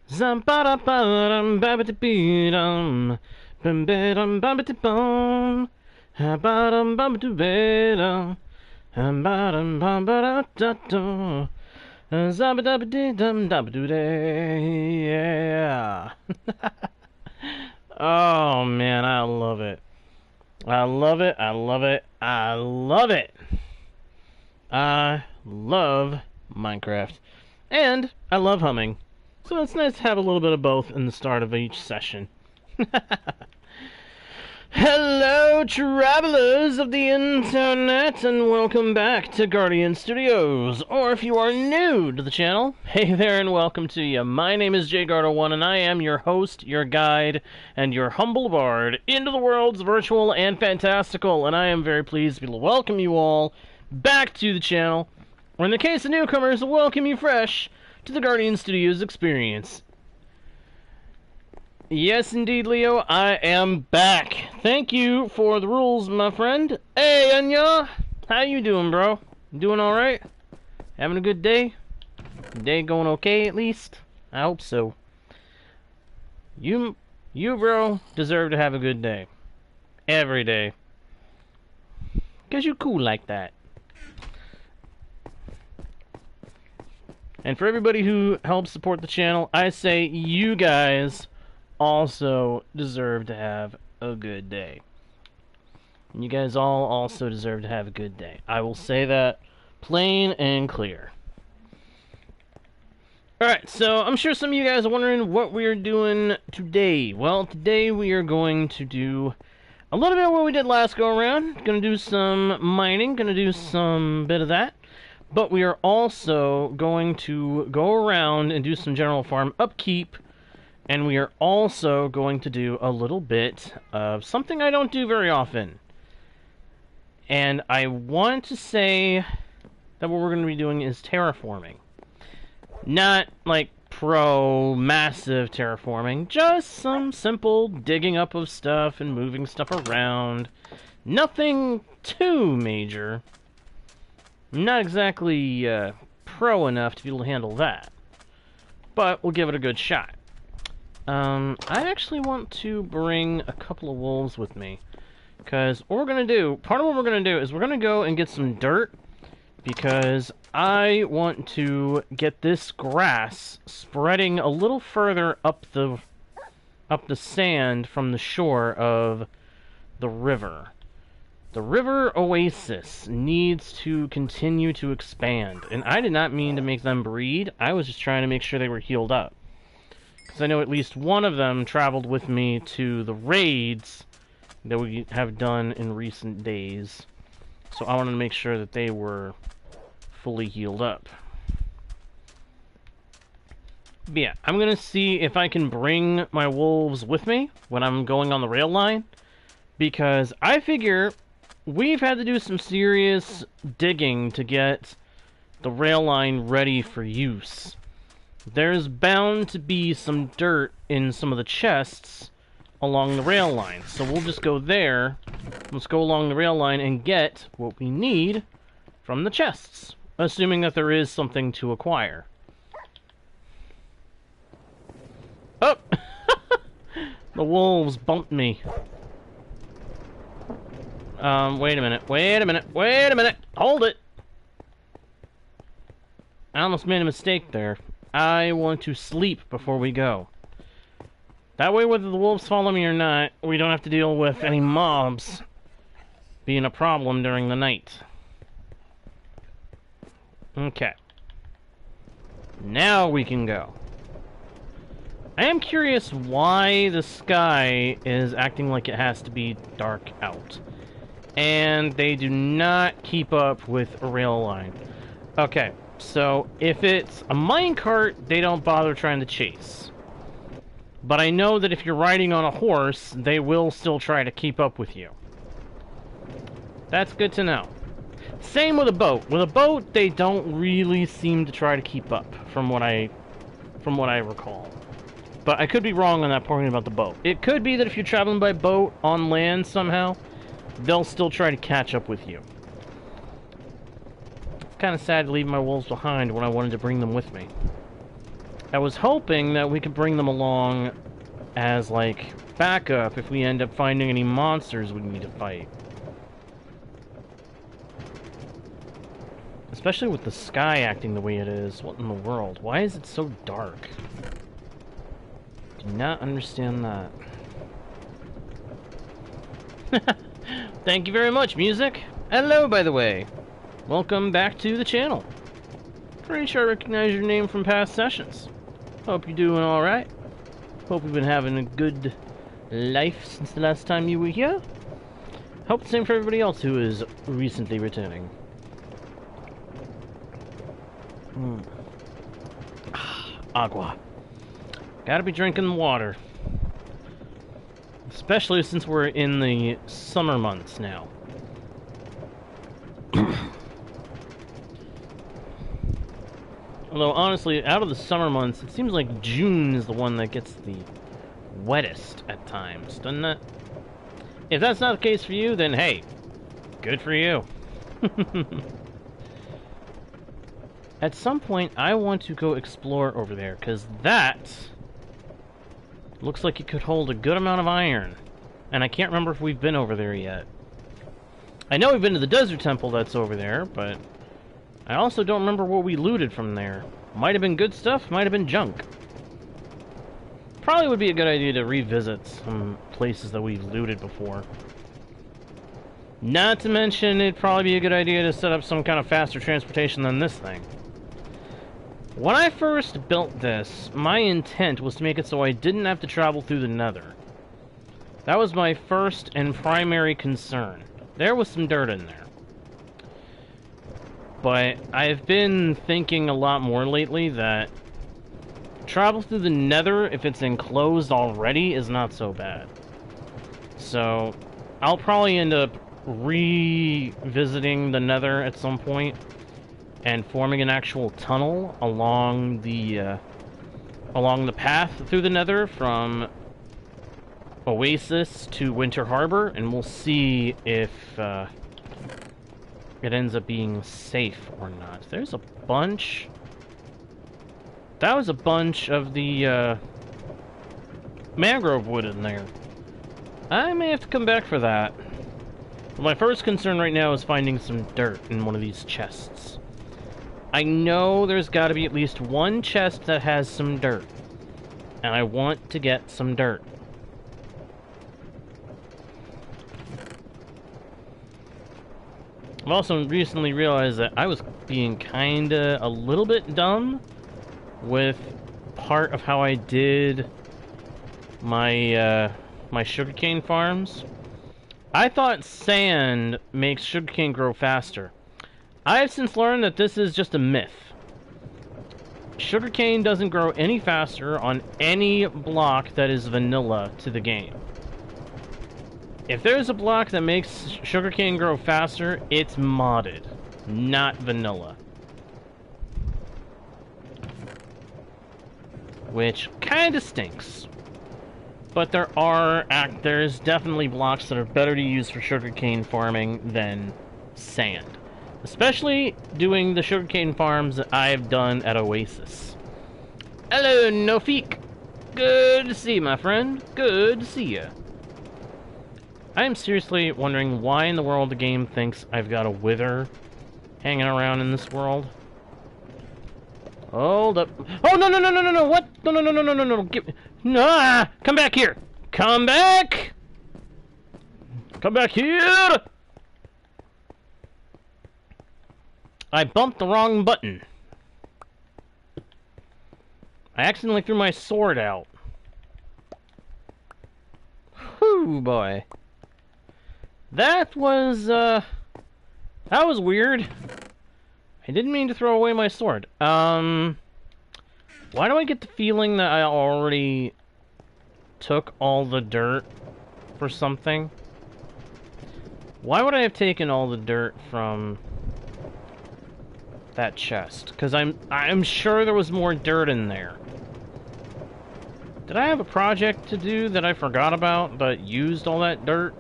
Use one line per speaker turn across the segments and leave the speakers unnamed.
Zampara-param, babidi-bee-dum, bum-ba-dum, babidi-bum, ha-ba-dum, babidi-bee-dum, ha-ba-dum, bum-ba-da-da-dum, zabba-dabba-dee-dum, dabba-doo-day, yeah. Oh man, I love it. I love it, I love it, I love it. I love Minecraft. And I love humming. So it's nice to have a little bit of both in the start of each session. Hello, travelers of the internet, and welcome back to Guardian Studios. Or if you are new to the channel, hey there and welcome to you. My name is JGardo1, and I am your host, your guide, and your humble bard into the worlds virtual and fantastical. And I am very pleased to be able to welcome you all back to the channel, or in the case of newcomers, welcome you fresh to the Guardian Studios experience. Yes, indeed, Leo, I am back. Thank you for the rules, my friend. Hey, Anya, how you doing, bro? Doing all right? Having a good day? Day going okay, at least? I hope so. You, bro, deserve to have a good day. Every day. 'Cause you cool like that. And for everybody who helps support the channel, I say you guys also deserve to have a good day. And you guys all also deserve to have a good day. I will say that plain and clear. Alright, so I'm sure some of you guys are wondering what we're doing today. Well, today we are going to do a little bit of what we did last go around. Gonna do some mining, gonna do some bit of that. But we are also going to go around and do some general farm upkeep. And we are also going to do a little bit of something I don't do very often. And I want to say that what we're going to be doing is terraforming. Not like massive terraforming, just some simple digging up of stuff and moving stuff around. Nothing too major. Not exactly pro enough to be able to handle that. But we'll give it a good shot. I actually want to bring a couple of wolves with me. Because what we're going to do, part of what we're going to do is we're going to go and get some dirt. Because I want to get this grass spreading a little further up the sand from the shore of the river. The river Oasis needs to continue to expand. And I did not mean to make them breed. I was just trying to make sure they were healed up. Because I know at least one of them traveled with me to the raids that we have done in recent days. So I wanted to make sure that they were fully healed up. But yeah, I'm going to see if I can bring my wolves with me when I'm going on the rail line. Because I figure we've had to do some serious digging to get the rail line ready for use. There's bound to be some dirt in some of the chests along the rail line. So we'll just go there. Let's go along the rail line and get what we need from the chests. Assuming that there is something to acquire. Oh! The wolves bumped me. Wait a minute. Hold it! I almost made a mistake there. I want to sleep before we go. That way, whether the wolves follow me or not, we don't have to deal with any mobs being a problem during the night. Okay. Now we can go. I am curious why the sky is acting like it has to be dark out. And they do not keep up with a rail line. Okay. So, if it's a minecart, they don't bother trying to chase. But I know that if you're riding on a horse, they will still try to keep up with you. That's good to know. Same with a boat. With a boat, they don't really seem to try to keep up, from what I recall. But I could be wrong on that point about the boat. It could be that if you're traveling by boat on land somehow, they'll still try to catch up with you. Kind of sad to leave my wolves behind when I wanted to bring them with me. I was hoping that we could bring them along as, like, backup if we end up finding any monsters we need to fight. Especially with the sky acting the way it is. What in the world? Why is it so dark? Do not understand that. Thank you very much, music. Hello, by the way. Welcome back to the channel. Pretty sure I recognize your name from past sessions. Hope you're doing alright. Hope you've been having a good life since the last time you were here. Hope the same for everybody else who is recently returning. Agua. Gotta be drinking water. Especially since we're in the summer months now. Although, honestly, out of the summer months, it seems like June is the one that gets the wettest at times, doesn't it? If that's not the case for you, then hey, good for you. At some point, I want to go explore over there, because that looks like it could hold a good amount of iron. And I can't remember if we've been over there yet. I know we've been to the desert temple that's over there, but I also don't remember what we looted from there. Might have been good stuff, might have been junk. Probably would be a good idea to revisit some places that we've looted before. Not to mention, it'd probably be a good idea to set up some kind of faster transportation than this thing. When I first built this, my intent was to make it so I didn't have to travel through the Nether. That was my first and primary concern. There was some dirt in there. But I've been thinking a lot more lately that travel through the Nether, if it's enclosed already, is not so bad. So, I'll probably end up revisiting the Nether at some point and forming an actual tunnel along the path through the Nether from Oasis to Winter Harbor, and we'll see if it ends up being safe or not. There's a bunch. That was a bunch of the mangrove wood in there. I may have to come back for that. But my first concern right now is finding some dirt in one of these chests. I know there's got to be at least one chest that has some dirt. And I want to get some dirt. I've also recently realized that I was being kinda a little bit dumb with part of how I did my my sugarcane farms. I thought sand makes sugarcane grow faster. I have since learned that this is just a myth. Sugarcane doesn't grow any faster on any block that is vanilla to the game. If there's a block that makes sugarcane grow faster, it's modded, not vanilla. Which kinda stinks. But there's definitely blocks that are better to use for sugarcane farming than sand. Especially doing the sugarcane farms that I've done at Oasis. Hello, Nofik. Good to see you, my friend. Good to see you. I am seriously wondering why in the world the game thinks I've got a wither hanging around in this world. Hold up. Oh, no, no, no, no, no, no, what? No, no, no, no, no, no, no, no, ah! Come back here! Come back! Come back here! I bumped the wrong button. I accidentally threw my sword out. Whew, boy. That was weird. I didn't mean to throw away my sword. Why do I get the feeling that I already took all the dirt for something? Why would I have taken all the dirt from that chest? Because I'm sure there was more dirt in there. Did I have a project to do that I forgot about but used all that dirt?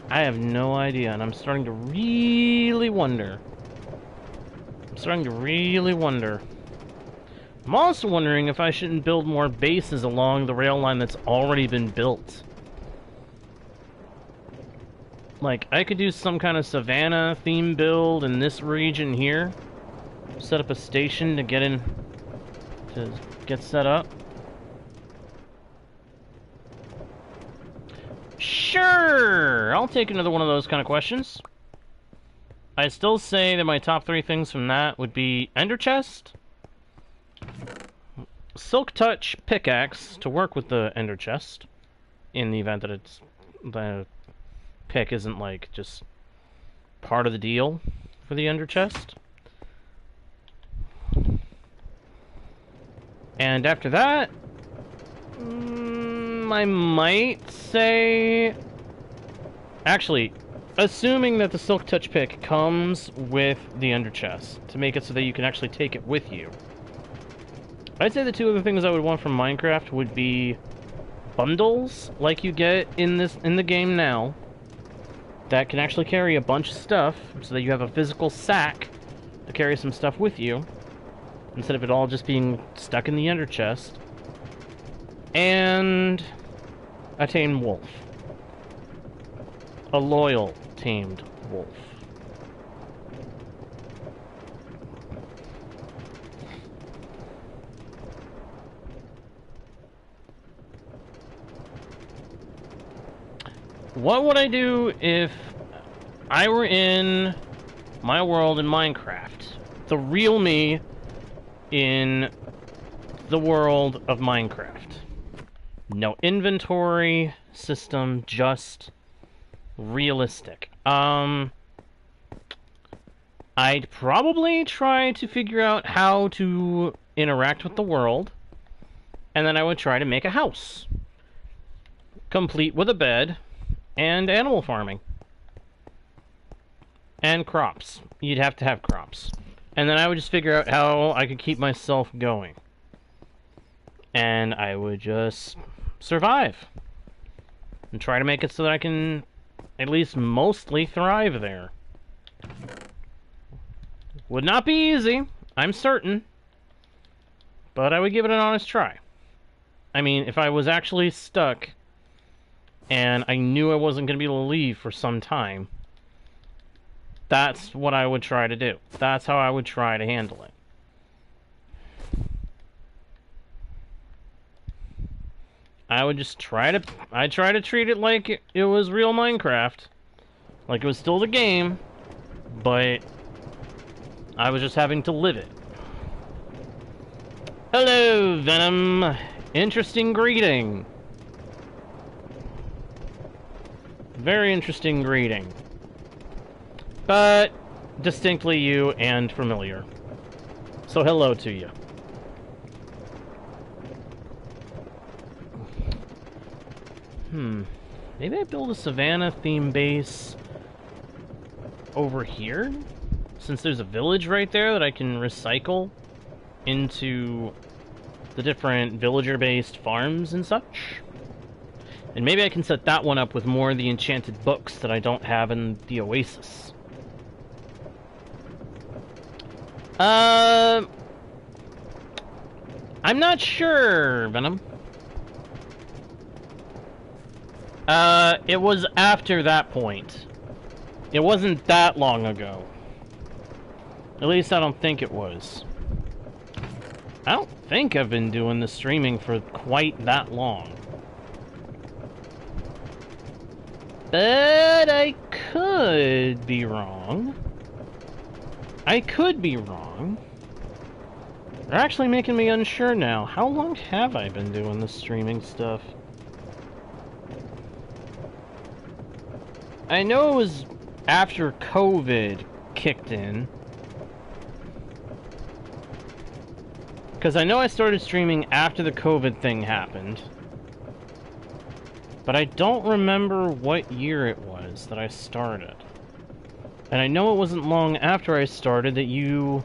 I have no idea, and I'm starting to really wonder. I'm starting to really wonder. I'm also wondering if I shouldn't build more bases along the rail line that's already been built. Like, I could do some kind of savannah theme build in this region here. Set up a station to get set up. Sure! I'll take another one of those kind of questions. I still say that my top 3 things from that would be Ender Chest, Silk Touch Pickaxe to work with the Ender Chest, in the event that the pick isn't, like, just part of the deal for the Ender Chest. And after that, I might say... Actually, assuming that the Silk Touch pick comes with the Ender Chest, to make it so that you can actually take it with you. I'd say the 2 other things I would want from Minecraft would be bundles, like you get in the game now, that can actually carry a bunch of stuff, so that you have a physical sack to carry some stuff with you, instead of it all just being stuck in the Ender Chest. And a tamed wolf. A loyal tamed wolf. What would I do if I were in my world in Minecraft? The real me in the world of Minecraft. No inventory system, just realistic. I'd probably try to figure out how to interact with the world, and then I would try to make a house, complete with a bed, and animal farming. And crops. You'd have to have crops. And then I would just figure out how I could keep myself going. And I would just survive. And try to make it so that I can at least mostly thrive there. Would not be easy, I'm certain. But I would give it an honest try. I mean, if I was actually stuck and I knew I wasn't going to be able to leave for some time, that's what I would try to do. That's how I would try to handle it. I would just I'd try to treat it like it was real Minecraft. Like it was still the game, but I was just having to live it. Hello, Venom. Interesting greeting. Very interesting greeting. But distinctly you and familiar. So hello to you. Maybe I build a Savannah theme base over here? Since there's a village right there that I can recycle into the different villager-based farms and such. And maybe I can set that one up with more of the enchanted books that I don't have in the Oasis. I'm not sure, Venom. It was after that point. It wasn't that long ago. At least I don't think it was. I don't think I've been doing the streaming for quite that long. But I could be wrong. I could be wrong. They're actually making me unsure now. How long have I been doing the streaming stuff? I know it was after COVID kicked in. Because I know I started streaming after the COVID thing happened. But I don't remember what year it was that I started. And I know it wasn't long after I started that you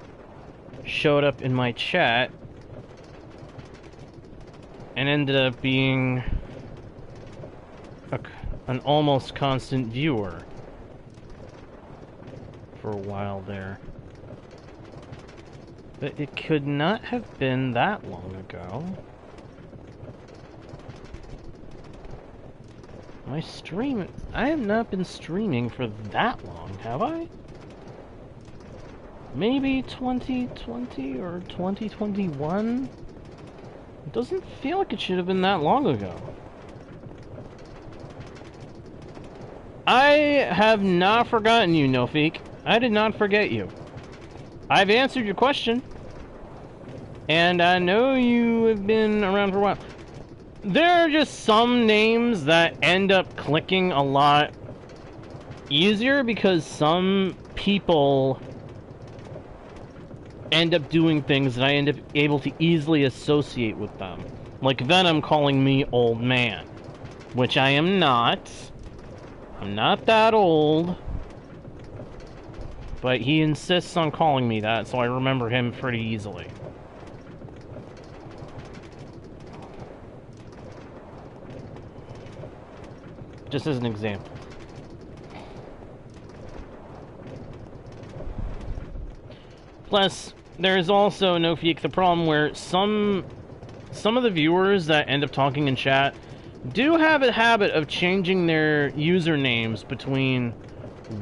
showed up in my chat and ended up being an almost constant viewer for a while there. But it could not have been that long ago. My stream... I have not been streaming for that long, have I? Maybe 2020 or 2021? It doesn't feel like it should have been that long ago. I have not forgotten you, Nofeek. I did not forget you. I've answered your question. And I know you have been around for a while. There are just some names that end up clicking a lot easier because some people end up doing things that I end up able to easily associate with them. Like Venom calling me old man. Which I am not. I'm not that old. But he insists on calling me that, so I remember him pretty easily. Just as an example. Plus, there's also, Nofeek, the problem where some of the viewers that end up talking in chat do have a habit of changing their usernames between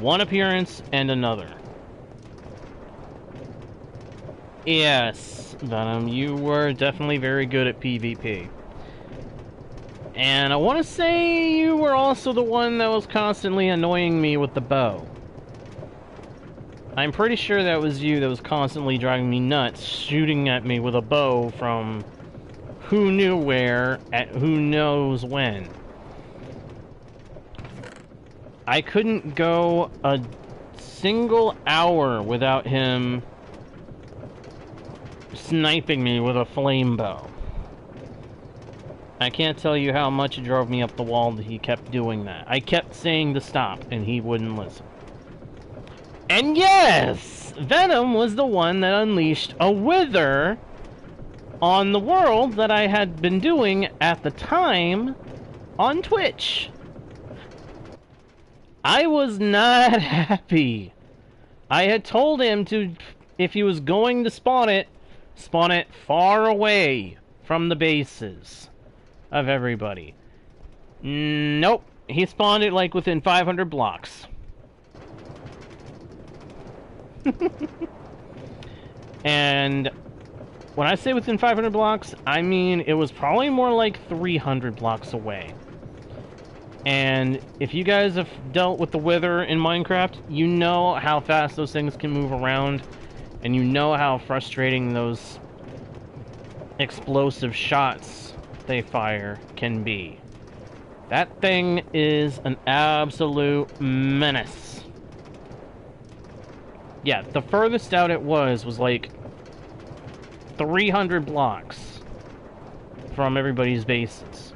one appearance and another. Yes, Venom, you were definitely very good at PvP. And I want to say you were also the one that was constantly annoying me with the bow. I'm pretty sure that was you that was constantly driving me nuts, shooting at me with a bow from who knew where, at who knows when. I couldn't go a single hour without him sniping me with a flame bow. I can't tell you how much it drove me up the wall that he kept doing that. I kept saying to stop, and he wouldn't listen. And yes! Venom was the one that unleashed a wither on the world that I had been doing at the time on Twitch. I was not happy. I had told him to, if he was going to spawn it far away from the bases of everybody. Nope. He spawned it like within 500 blocks. And when I say within 500 blocks, I mean it was probably more like 300 blocks away. And if you guys have dealt with the Wither in Minecraft, you know how fast those things can move around, and you know how frustrating those explosive shots they fire can be. That thing is an absolute menace. Yeah, the furthest out it was like 300 blocks from everybody's bases.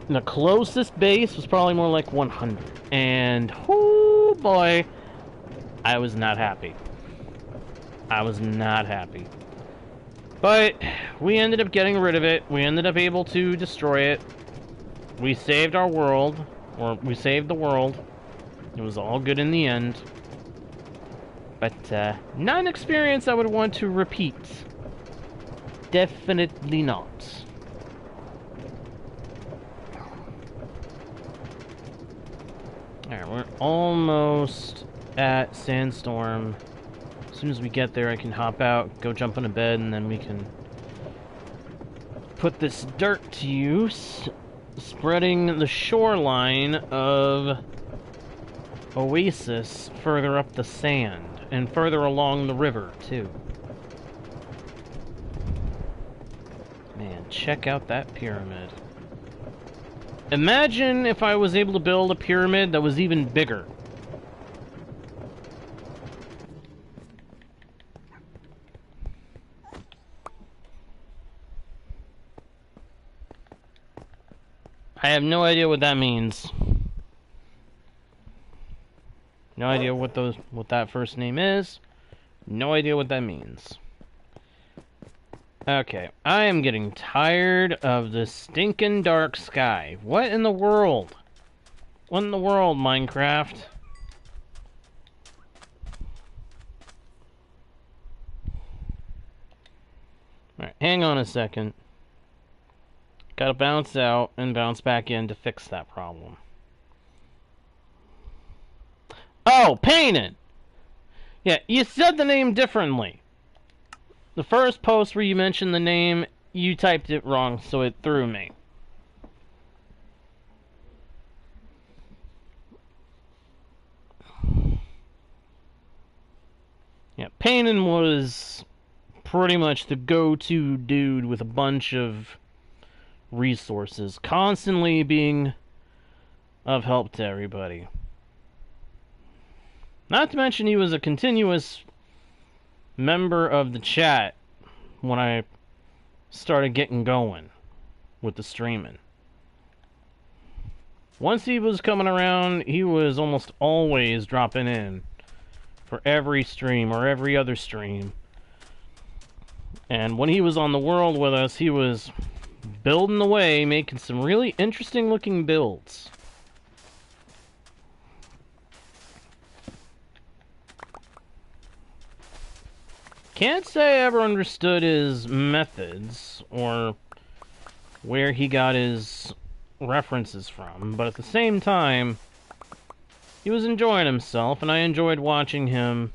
And the closest base was probably more like 100. And, oh boy, I was not happy. I was not happy. But we ended up getting rid of it. We ended up able to destroy it. We saved our world. Or we saved the world. It was all good in the end. But, not an experience I would want to repeat. Definitely not. Alright, we're almost at Sandstorm. As soon as we get there, I can hop out, go jump on a bed, and then we can put this dirt to use, spreading the shoreline of Oasis further up the sand, and further along the river, too. Man, check out that pyramid. Imagine if I was able to build a pyramid that was even bigger. I have no idea what that means. No idea what that first name is. No idea what that means. Okay, I am getting tired of the stinking dark sky. What in the world? What in the world, Minecraft? hang on a second. Gotta bounce out and bounce back in to fix that problem. Oh, painted! Yeah, you said the name differently. The first post where you mentioned the name, you typed it wrong, so it threw me. Yeah, Payton was pretty much the go-to dude with a bunch of resources, constantly being of help to everybody. Not to mention he was a continuous member of the chat when I started getting going with the streaming. Once he was coming around, he was almost always dropping in for every stream or every other stream. And when he was on the world with us, he was building away, making some really interesting looking builds. Can't say I ever understood his methods or where he got his references from, but at the same time, he was enjoying himself, and I enjoyed watching him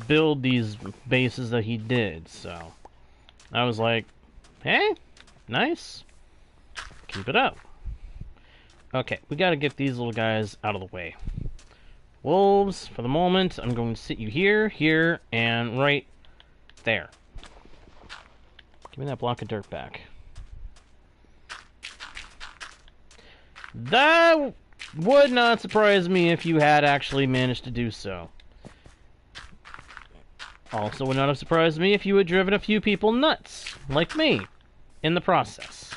build these bases that he did, so I was like, hey, nice, keep it up. Okay, we gotta get these little guys out of the way. Wolves, for the moment, I'm going to sit you here, here, and right there. Give me that block of dirt back. That would not surprise me if you had actually managed to do so. Also would not have surprised me if you had driven a few people nuts, like me, in the process.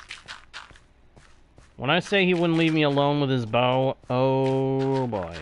When I say he wouldn't leave me alone with his bow, oh boy.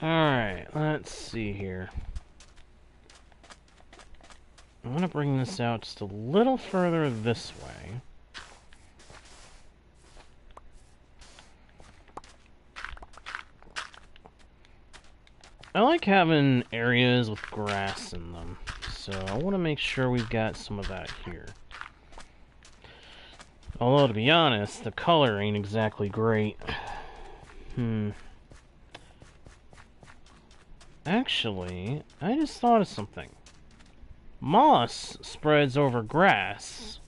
Alright, let's see here. I want to bring this out just a little further this way. I like having areas with grass in them, so I want to make sure we've got some of that here. Although, to be honest, the color ain't exactly great. Actually, I just thought of something. moss spreads over grass.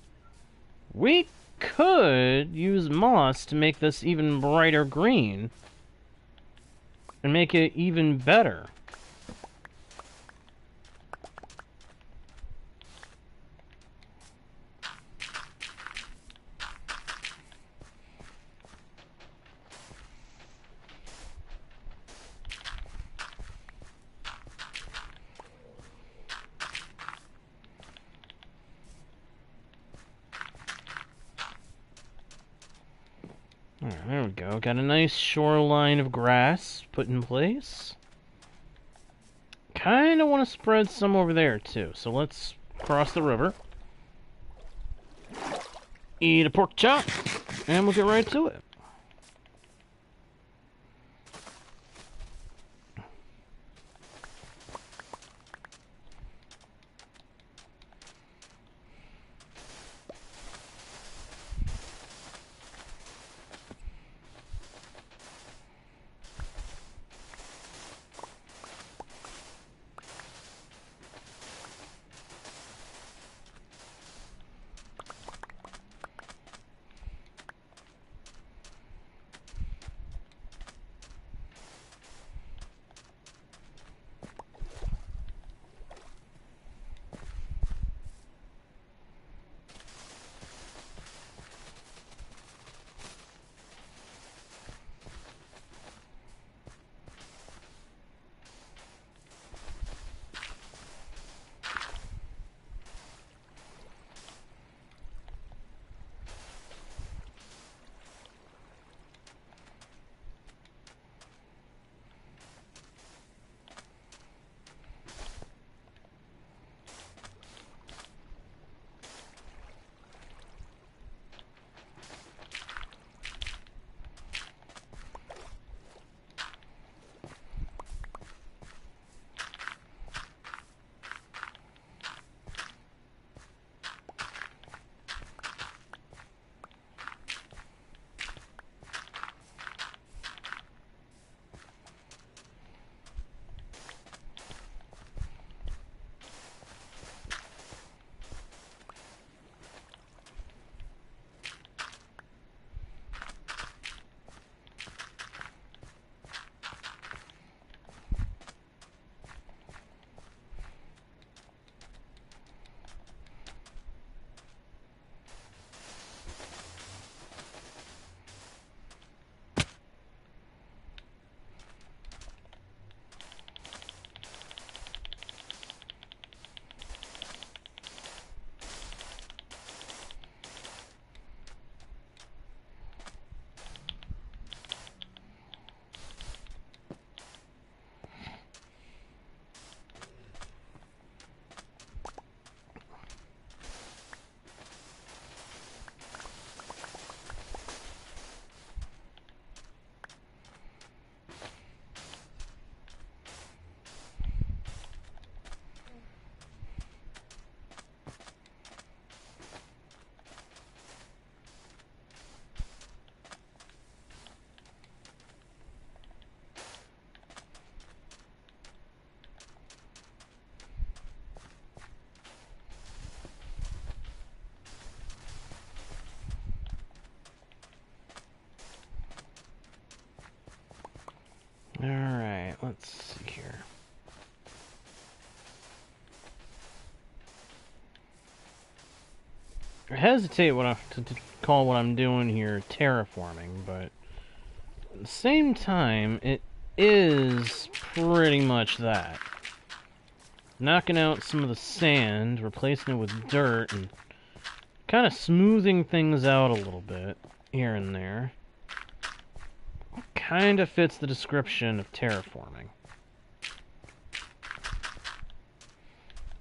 We could use moss to make this even brighter green and make it even better. Alright, there we go. Got a nice shoreline of grass put in place. Kinda want to spread some over there too, so let's cross the river. Eat a pork chop, and we'll get right to it. Alright, let's see here. I hesitate to call what I'm doing here terraforming, but at the same time, it is pretty much that. Knocking out some of the sand, replacing it with dirt, and kind of smoothing things out a little bit here and there. Kind of fits the description of terraforming.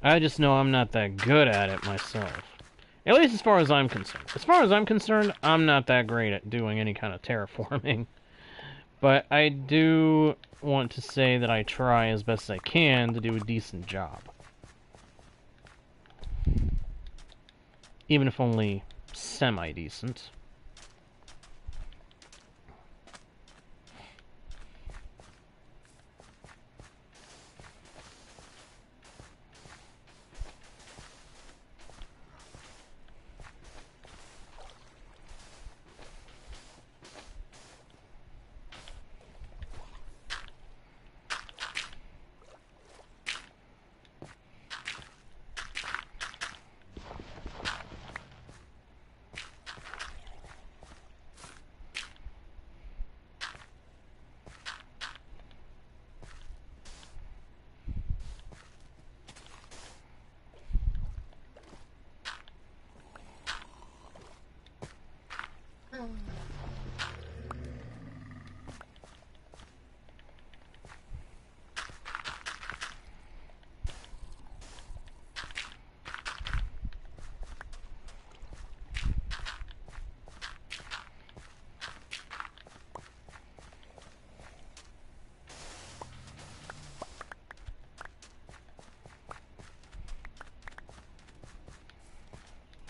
I just know I'm not that good at it myself. At least as far as I'm concerned. As far as I'm concerned, I'm not that great at doing any kind of terraforming. But I do want to say that I try as best I can to do a decent job. Even if only semi-decent.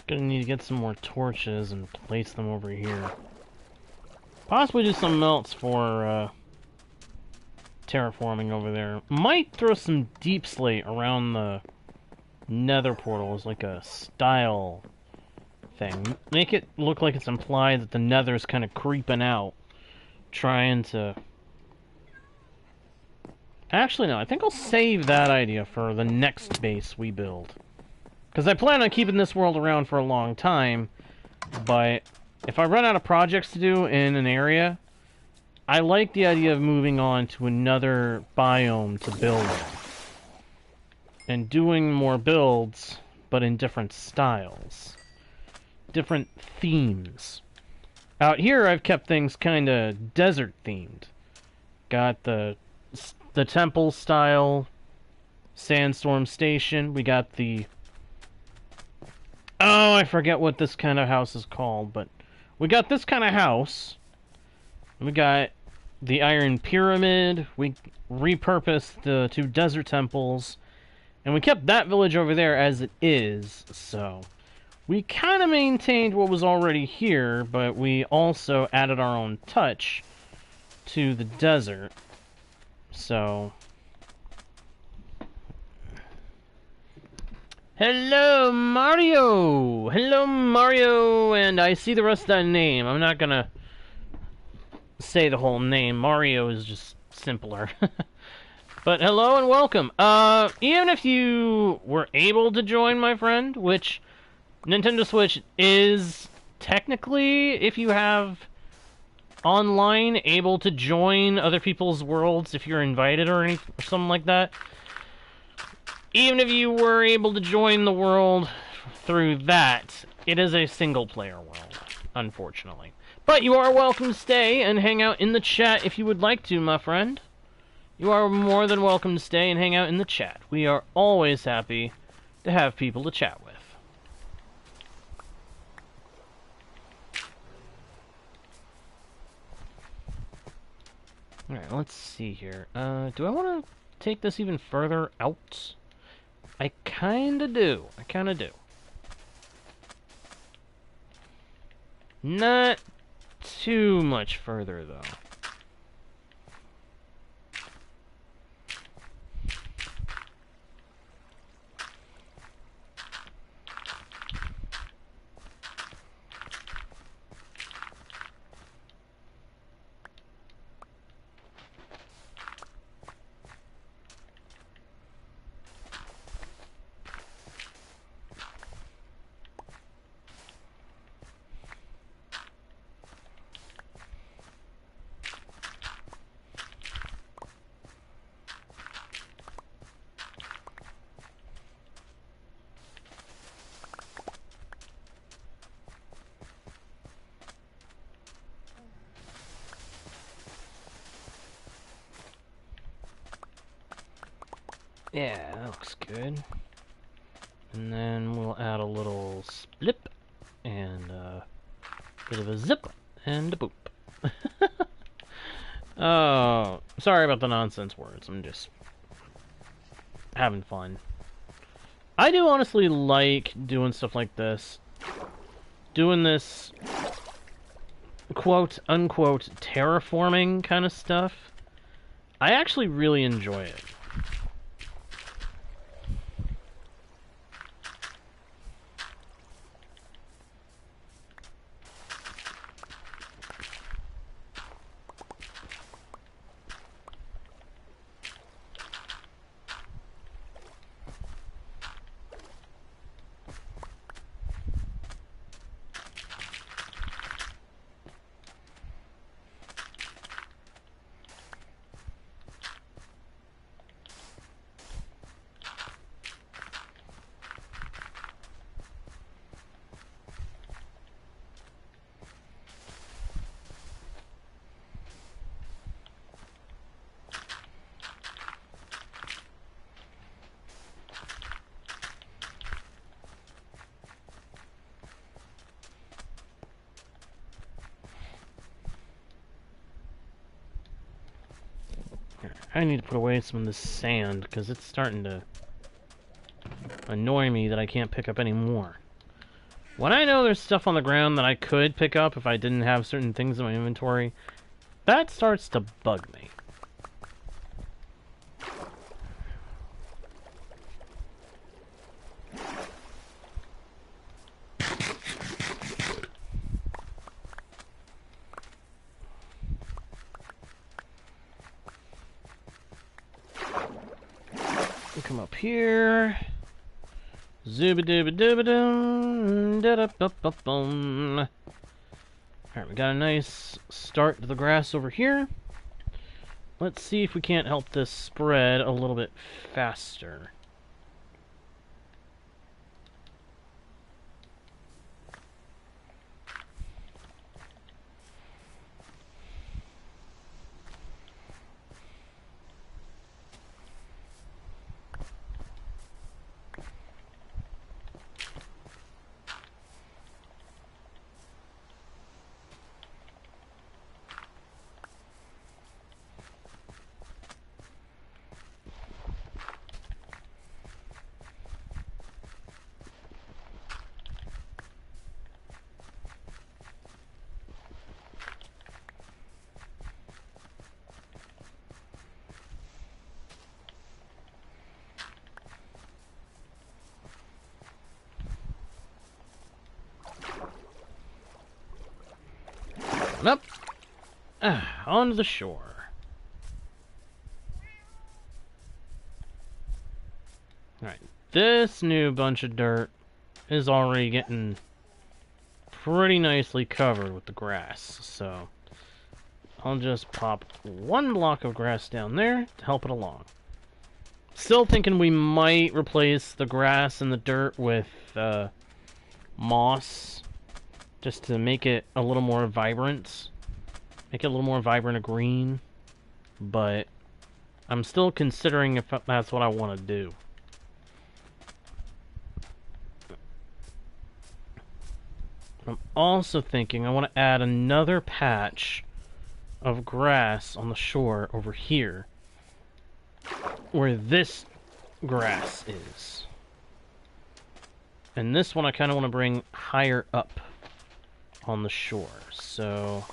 Gonna need to get some more torches and place them over here. Possibly do something else for terraforming over there. Might throw some deep slate around the nether portal as like a style thing. Make it look like it's implied that the nether's kind of creeping out, trying to... Actually, no, I think I'll save that idea for the next base we build. Because I plan on keeping this world around for a long time, but if I run out of projects to do in an area, I like the idea of moving on to another biome to build in. And doing more builds, but in different styles. Different themes. Out here, I've kept things kind of desert-themed. Got the temple style sandstorm station. We got the... Oh, I forget what this kind of house is called, but we got this kind of house. We got the Iron Pyramid. We repurposed the 2 desert temples. And we kept that village over there as it is, so... We kind of maintained what was already here, but we also added our own touch to the desert. So... Hello, Mario! Hello, Mario! And I see the rest of that name. I'm not gonna say the whole name. Mario is just simpler. But hello and welcome. Even if you were able to join, my friend, which Nintendo Switch is technically, if you have online, able to join other people's worlds if you're invited or something like that. Even if you were able to join the world through that, it is a single-player world, unfortunately. But you are welcome to stay and hang out in the chat if you would like to, my friend. You are more than welcome to stay and hang out in the chat. We are always happy to have people to chat with. Alright, let's see here. Do I want to take this even further out? I kinda do. I kinda do. Not too much further, though. Yeah, that looks good. And then we'll add a little splip and a bit of a zip and a boop. Oh, sorry about the nonsense words. I'm just having fun. I do honestly like doing stuff like this. Doing this quote-unquote terraforming kind of stuff. I actually really enjoy it. I need to put away some of this sand, because it's starting to annoy me that I can't pick up any more. When I know there's stuff on the ground that I could pick up if I didn't have certain things in my inventory, that starts to bug me. Come up here. Zooba-dooba-dooba-doom. Da-da-ba-ba-boom. Alright, we got a nice start to the grass over here. Let's see if we can't help this spread a little bit faster. Up. Onto the shore. Alright, this new bunch of dirt is already getting pretty nicely covered with the grass, so I'll just pop one block of grass down there to help it along. Still thinking we might replace the grass and the dirt with moss, just to make it a little more vibrant. Make it a little more vibrant of green. But I'm still considering if that's what I want to do. I'm also thinking I want to add another patch of grass on the shore over here, where this grass is. And this one I kind of want to bring higher up on the shore, so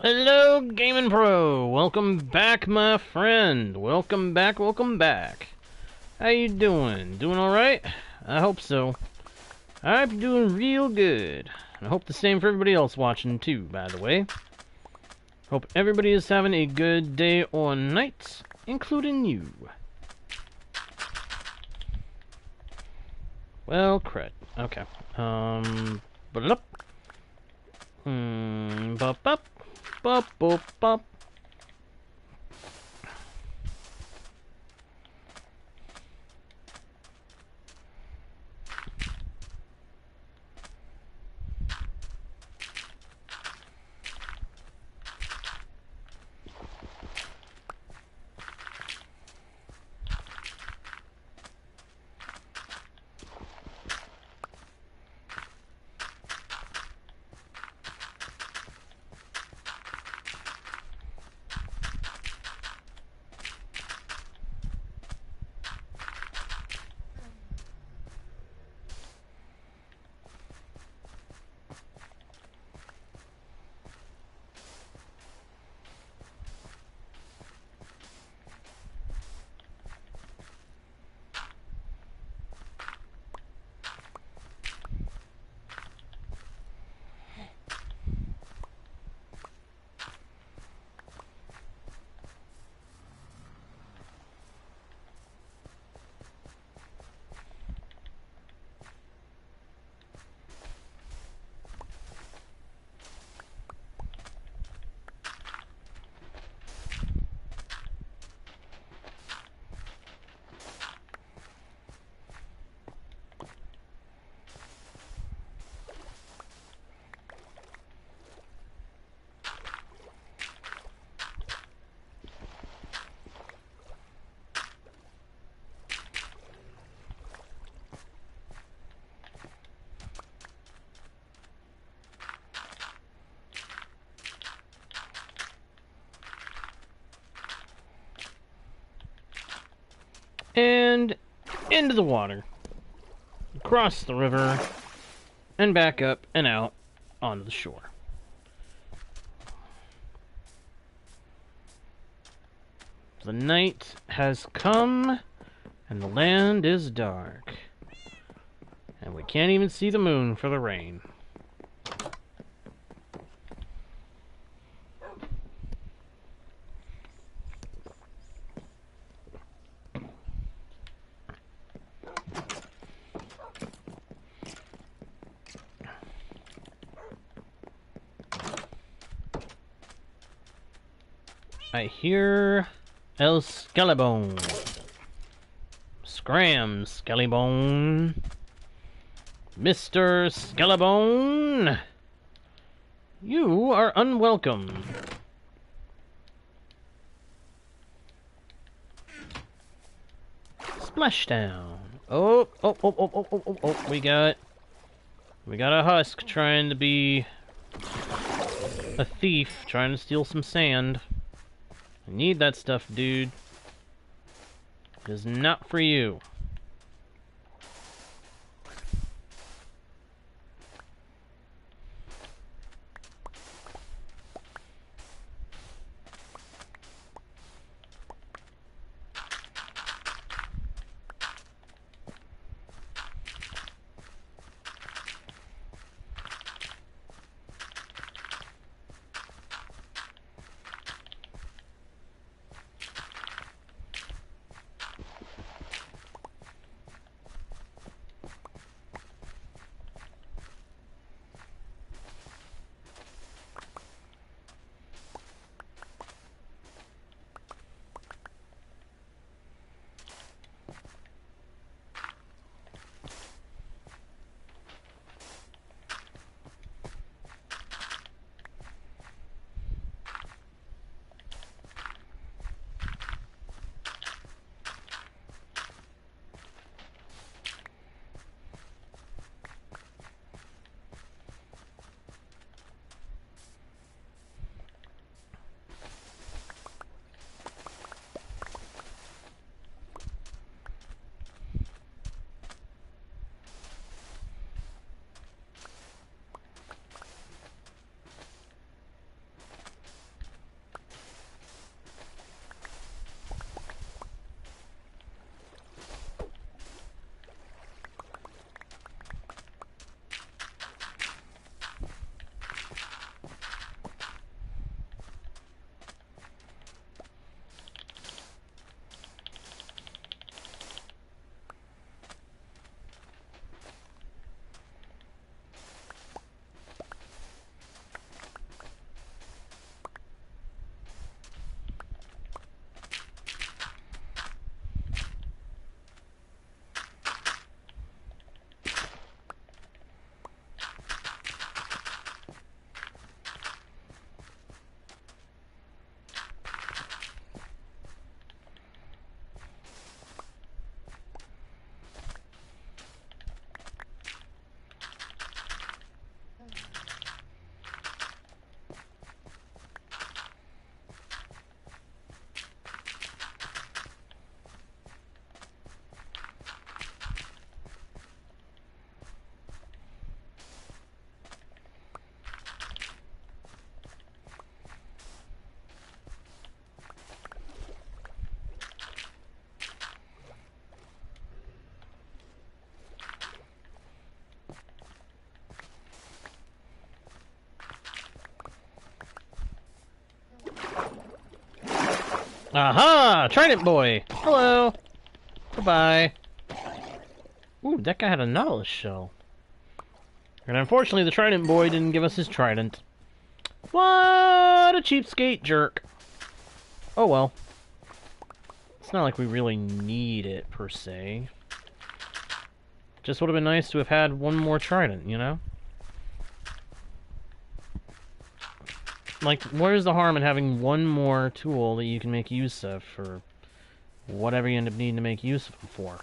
hello, Gaming Pro! Welcome back, my friend. Welcome back, welcome back. How you doing? Doing alright? I hope so. I'm doing real good. I hope the same for everybody else watching, too, by the way. Hope everybody is having a good day or night, including you. Well, crud. Okay. But up. Bop, bop. Bop, bop, bop. into the water, across the river, and back up and out onto the shore. The night has come, and the land is dark. And we can't even see the moon for the rain. I hear El Skellybone. Scram, Skellybone. Mr. Skellybone, you are unwelcome. Splashdown. Oh, we got a husk trying to be a thief, trying to steal some sand. I need that stuff, dude. It is not for you. Aha! Trident boy! Hello! Goodbye. Ooh, that guy had a nautilus shell. And unfortunately, the Trident boy didn't give us his trident. What a cheapskate jerk. Oh well. It's not like we really need it, per se. Just would have been nice to have had one more trident, you know? Like, where's the harm in having one more tool that you can make use of for whatever you end up needing to make use of them for?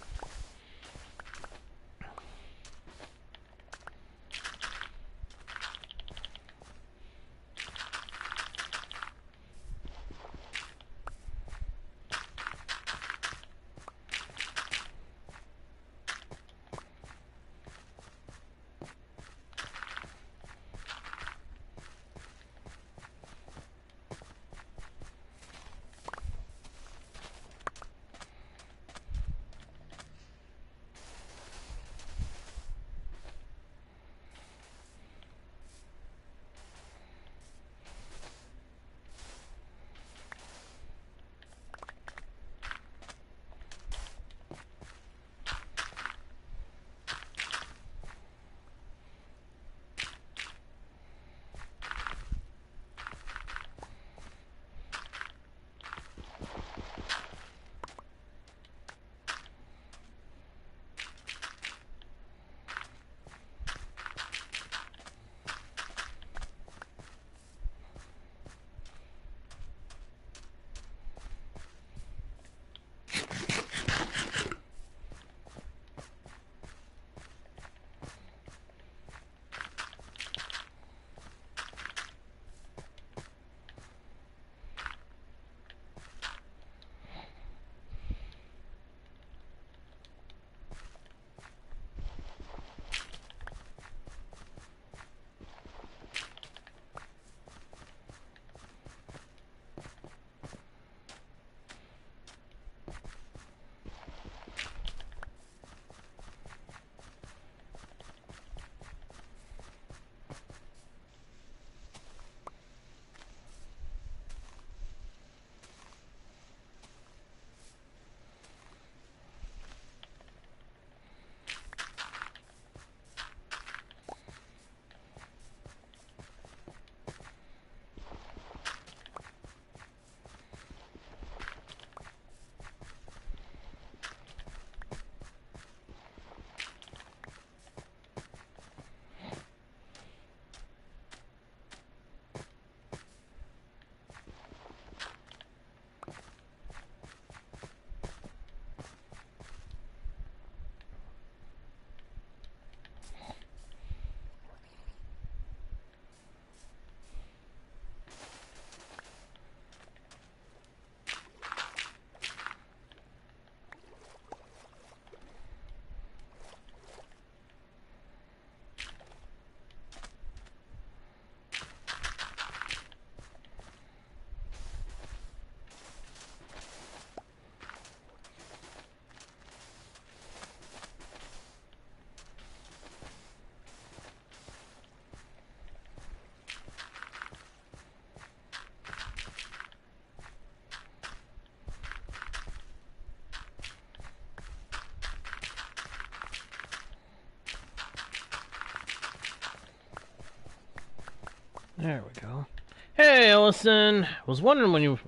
There we go. Hey, Ellison! Was wondering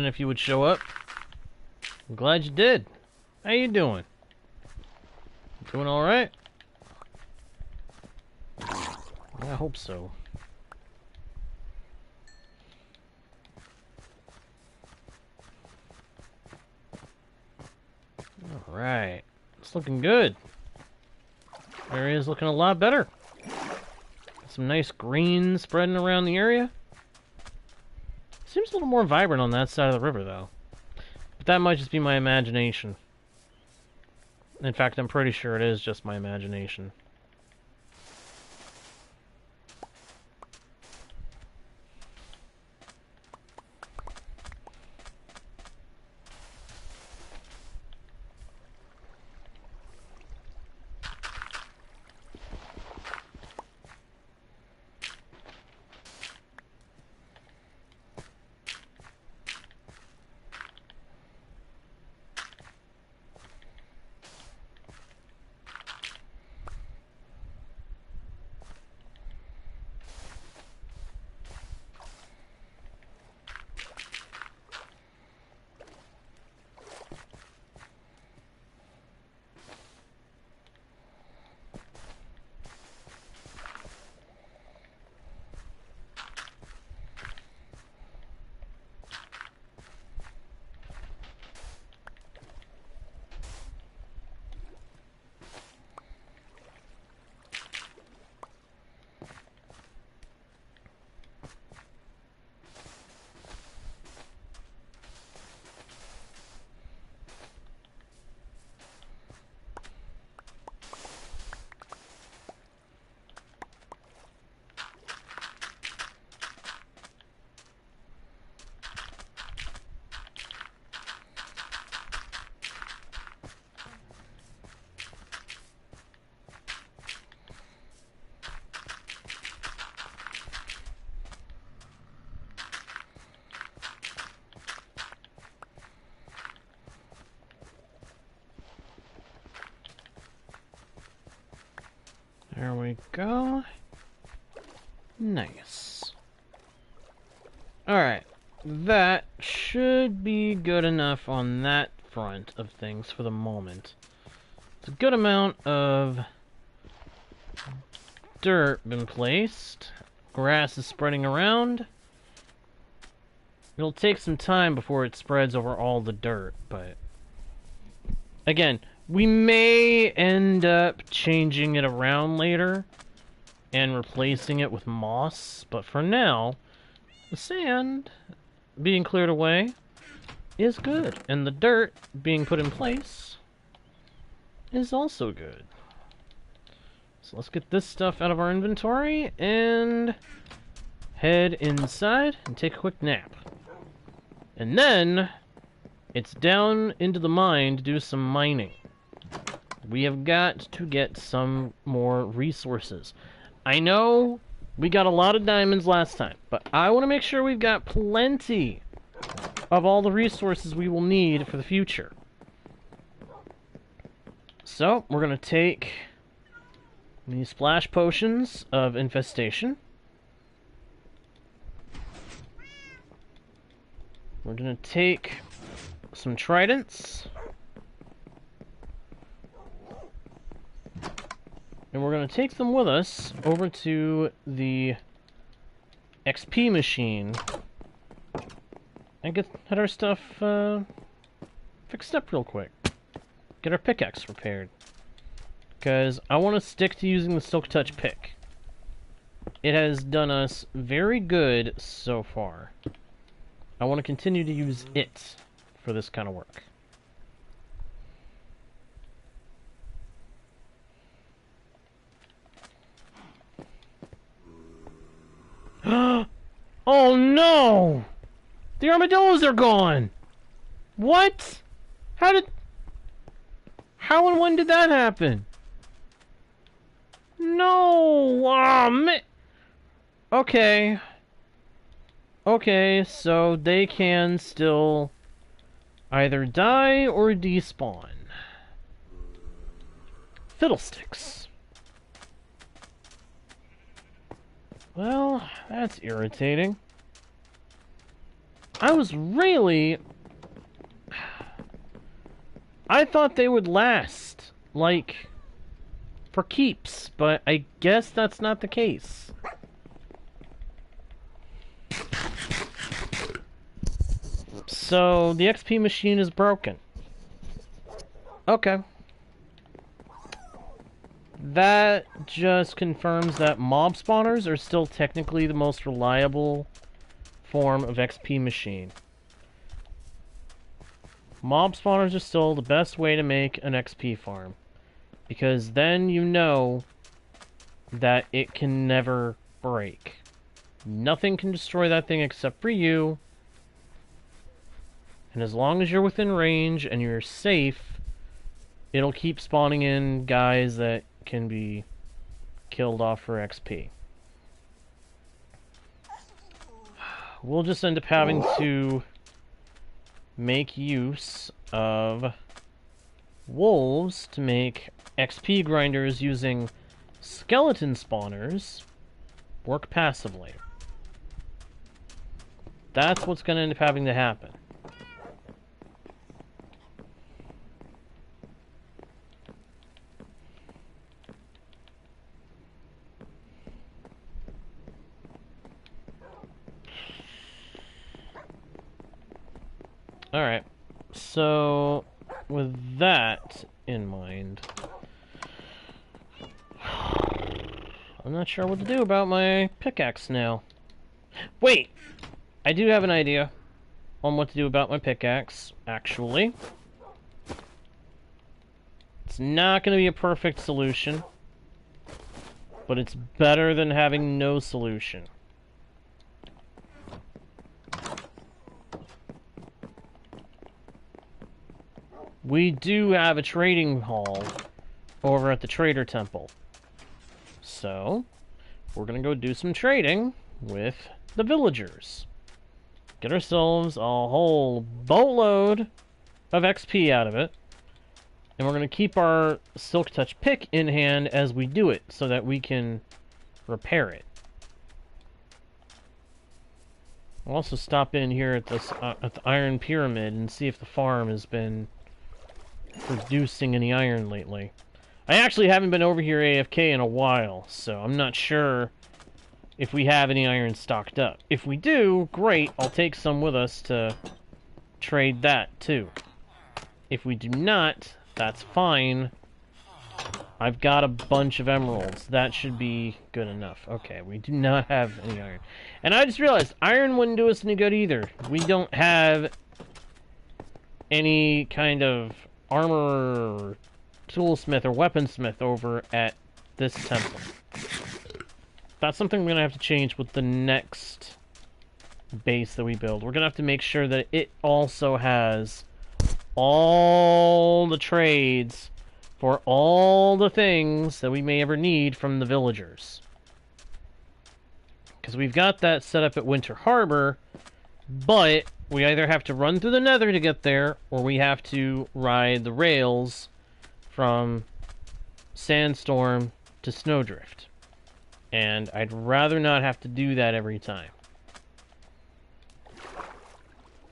if you would show up. I'm glad you did. How you doing? Doing all right? I hope so. All right, it's looking good. Area is looking a lot better. Some nice green spreading around the area. Seems a little more vibrant on that side of the river, though. But that might just be my imagination. In fact, I'm pretty sure it is just my imagination. There we go. Nice. Alright. That should be good enough on that front of things for the moment. It's a good amount of dirt been placed. Grass is spreading around. It'll take some time before it spreads over all the dirt, but... Again, we may end up changing it around later and replacing it with moss, but for now, the sand being cleared away is good, and the dirt being put in place is also good. So let's get this stuff out of our inventory and head inside and take a quick nap. And then it's down into the mine to do some mining. We have got to get some more resources. I know we got a lot of diamonds last time, but I want to make sure we've got plenty of all the resources we will need for the future. So, we're going to take these splash potions of infestation. We're going to take some tridents. And we're going to take them with us over to the XP machine and get our stuff fixed up real quick. Get our pickaxe repaired. Because I want to stick to using the Silk Touch pick. It has done us very good so far. I want to continue to use it for this kind of work. Oh no! The armadillos are gone! What? How and when did that happen? No! Oh, man! Okay. Okay, so they can still either die or despawn. Fiddlesticks. Well, that's irritating. I was really... I thought they would last, like, for keeps, but I guess that's not the case. So, the XP machine is broken. Okay. That just confirms that mob spawners are still technically the most reliable form of XP machine. Mob spawners are still the best way to make an XP farm. Because then you know that it can never break. Nothing can destroy that thing except for you. And as long as you're within range and you're safe, it'll keep spawning in guys that can be killed off for XP. We'll just end up having to make use of wolves to make XP grinders using skeleton spawners work passively. That's what's going to end up having to happen. Alright, so with that in mind, I'm not sure what to do about my pickaxe now. Wait! I do have an idea on what to do about my pickaxe, actually. It's not going to be a perfect solution, but it's better than having no solution. We do have a trading hall over at the Trader Temple. So, we're gonna go do some trading with the villagers. Get ourselves a whole boatload of XP out of it. And we're gonna keep our Silk Touch pick in hand as we do it, so that we can repair it. I'll also stop in here at the Iron Pyramid and see if the farm has been producing any iron lately. I actually haven't been over here AFK in a while, so I'm not sure if we have any iron stocked up. If we do, great, I'll take some with us to trade that too. If we do not, that's fine. I've got a bunch of emeralds. That should be good enough. Okay, we do not have any iron. And I just realized, iron wouldn't do us any good either. We don't have any kind of armor, toolsmith, or weaponsmith over at this temple. That's something we're going to have to change with the next base that we build. We're going to have to make sure that it also has all the trades for all the things that we may ever need from the villagers. Because we've got that set up at Winter Harbor, but we either have to run through the Nether to get there, or we have to ride the rails from Sandstorm to Snowdrift. And I'd rather not have to do that every time.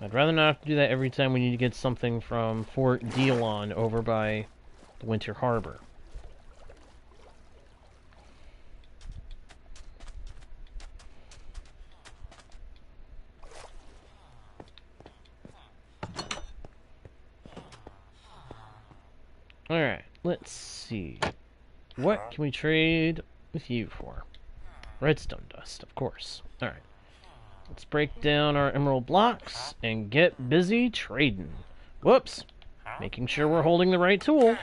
I'd rather not have to do that every time we need to get something from Fort Delon over by the Winter Harbor. Alright, let's see. What can we trade with you for? Redstone dust, of course. Alright. Let's break down our emerald blocks and get busy trading. Whoops! Making sure we're holding the right tool.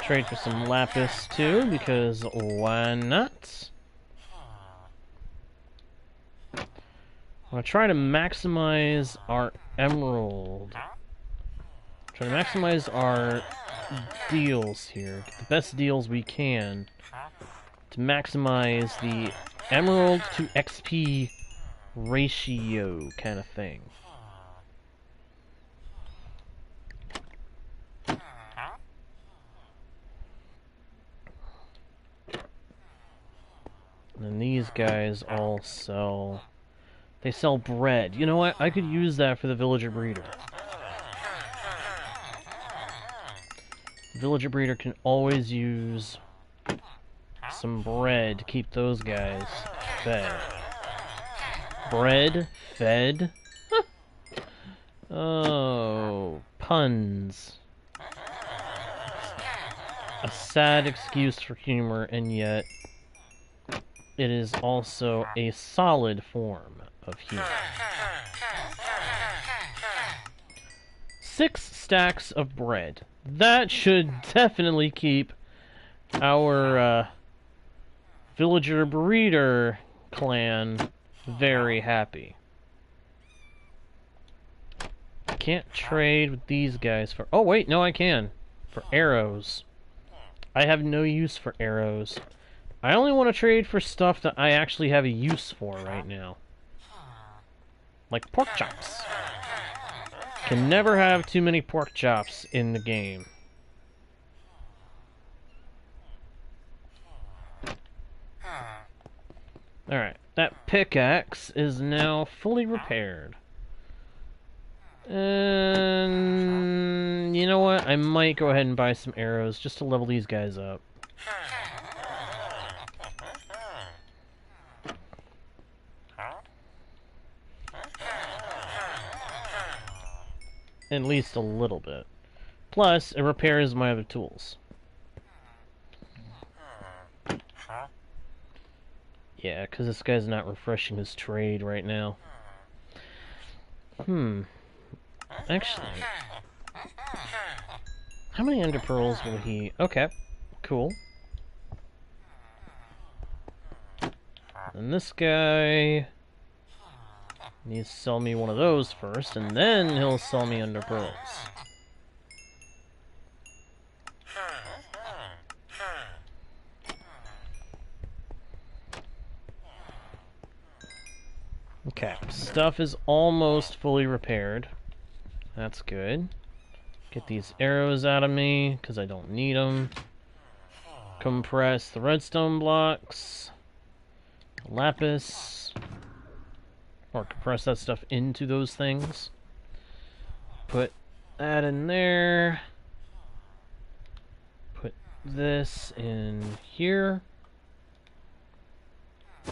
Trade for some lapis too, because why not? I'm gonna try to maximize our emerald. Try to maximize our deals here. Get the best deals we can to maximize the emerald to XP ratio kind of thing. guys all sell... They sell bread. You know what? I could use that for the villager breeder. Villager breeder can always use some bread to keep those guys fed. Bread? Fed? Oh, puns. A sad excuse for humor, and yet it is also a solid form of humor. 6 stacks of bread. That should definitely keep our villager breeder clan very happy. Can't trade with these guys for... Oh, wait, no, I can. For arrows. I have no use for arrows. I only want to trade for stuff that I actually have a use for right now. Like pork chops. Can never have too many pork chops in the game. Alright, that pickaxe is now fully repaired. And you know what? I might go ahead and buy some arrows just to level these guys up. At least a little bit. Plus, it repairs my other tools. Yeah, because this guy's not refreshing his trade right now. Actually, how many ender pearls will he... Okay, cool. And this guy needs to sell me one of those first, and then he'll sell me ender pearls. Okay, stuff is almost fully repaired. That's good. Get these arrows out of me, because I don't need them. Compress the redstone blocks. Lapis. Or compress that stuff into those things. Put that in there. Put this in here.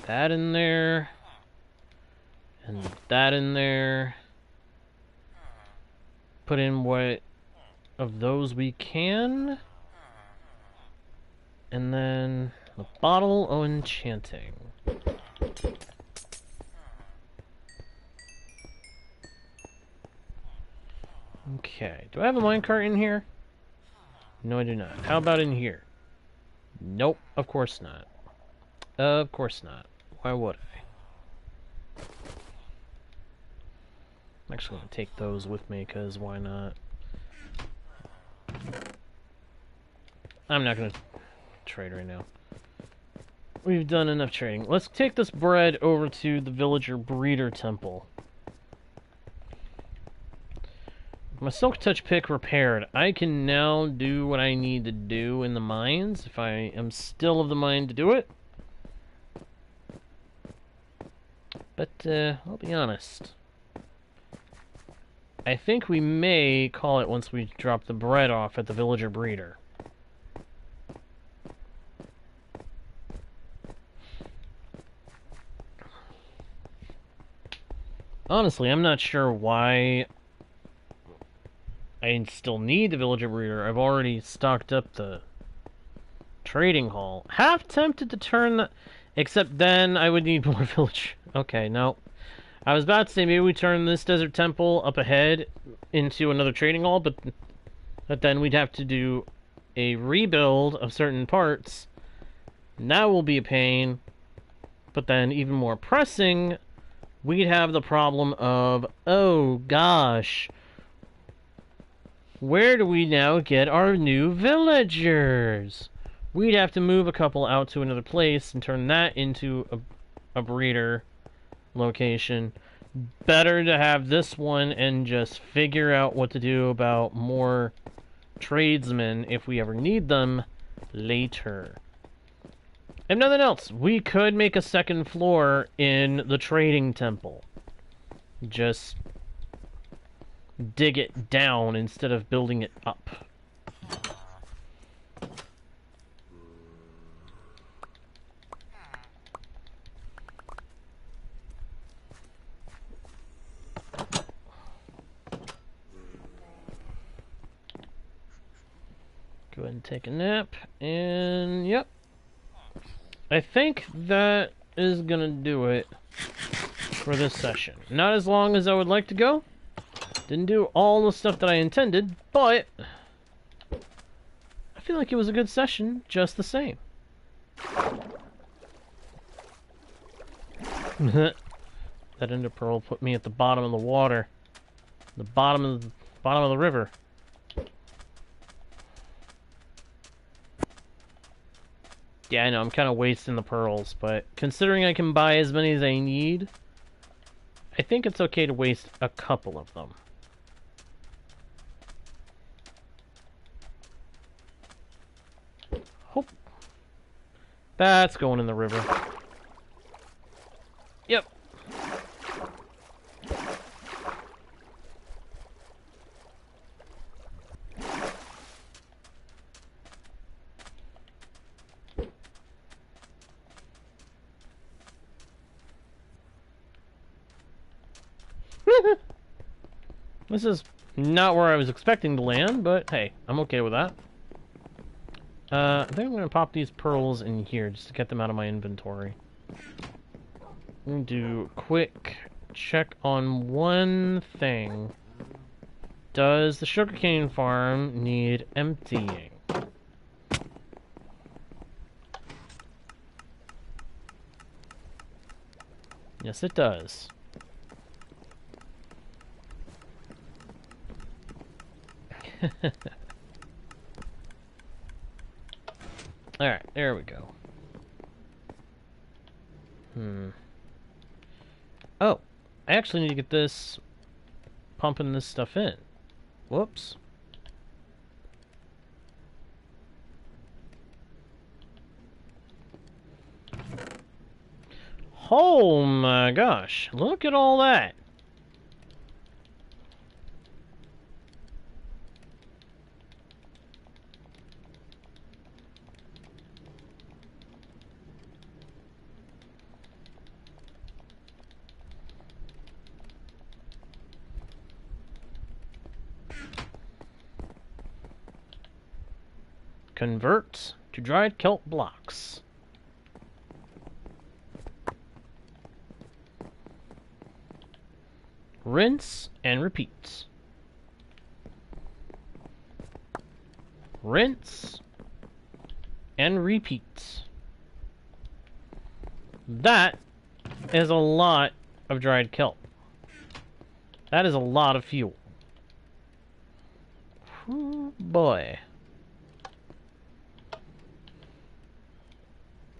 That in there. And that in there. Put in what of those we can. And then the bottle of enchanting. Okay, do I have a minecart in here? No, I do not. How about in here? Nope, of course not. Of course not. Why would I? I'm actually going to take those with me, because why not? I'm not going to trade right now. We've done enough trading. Let's take this bread over to the villager breeder temple. My silk touch pick repaired. I can now do what I need to do in the mines, if I am still of the mind to do it. But, I'll be honest. I think we may call it once we drop the bread off at the villager breeder. Honestly, I'm not sure why I still need the villager breeder. I've already stocked up the trading hall. Half tempted to turn the... Except then I would need more village. Okay, no. I was about to say maybe we turn this desert temple up ahead into another trading hall, but then we'd have to do a rebuild of certain parts. And that will be a pain. But then even more pressing, we'd have the problem of, oh gosh, where do we now get our new villagers? We'd have to move a couple out to another place and turn that into a breeder location. Better to have this one and just figure out what to do about more tradesmen if we ever need them later. If nothing else, we could make a second floor in the trading temple. Just dig it down instead of building it up. Go ahead and take a nap, and yep. I think that is gonna do it for this session. Not as long as I would like to go. Didn't do all the stuff that I intended, but I feel like it was a good session just the same. That ender pearl put me at the bottom of the water. The bottom of the river. Yeah, I know, I'm kind of wasting the pearls, but considering I can buy as many as I need, I think it's okay to waste a couple of them. Hope. That's going in the river. Yep. This is not where I was expecting to land, but hey, I'm okay with that. I think I'm going to pop these pearls in here just to get them out of my inventory. I'm going to do a quick check on one thing. Does the sugarcane farm need emptying? Yes, it does. Alright, there we go. Oh, I actually need to get this pumping this stuff in. Whoops. Oh my gosh, look at all that. Convert to dried kelp blocks. Rinse and repeat. Rinse and repeat. That is a lot of dried kelp. That is a lot of fuel. Ooh, boy.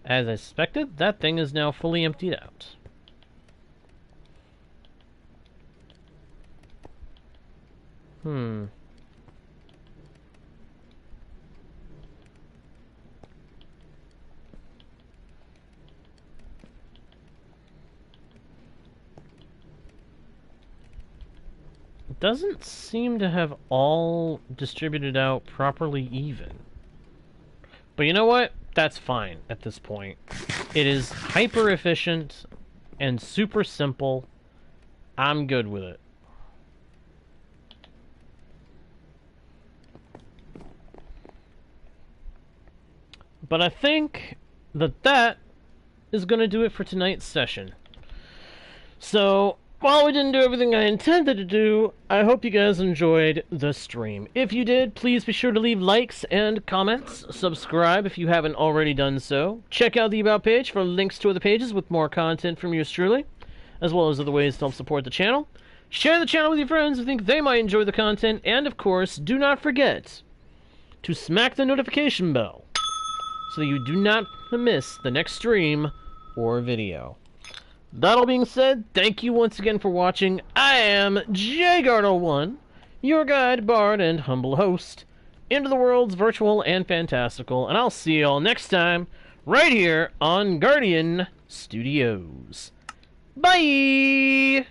As I suspected, that thing is now fully emptied out. It doesn't seem to have all distributed out properly even. But you know what? That's fine at this point. It is hyper efficient and super simple. I'm good with it. But I think that is going to do it for tonight's session. So, while we didn't do everything I intended to do, I hope you guys enjoyed the stream. If you did, please be sure to leave likes and comments. Subscribe if you haven't already done so. Check out the About page for links to other pages with more content from yours truly, as well as other ways to help support the channel. Share the channel with your friends who think they might enjoy the content, and of course, do not forget to smack the notification bell so that you do not miss the next stream or video. That all being said, thank you once again for watching. I am JGardo1, your guide, bard, and humble host into the worlds virtual and fantastical, and I'll see you all next time right here on Guardian Studios. Bye!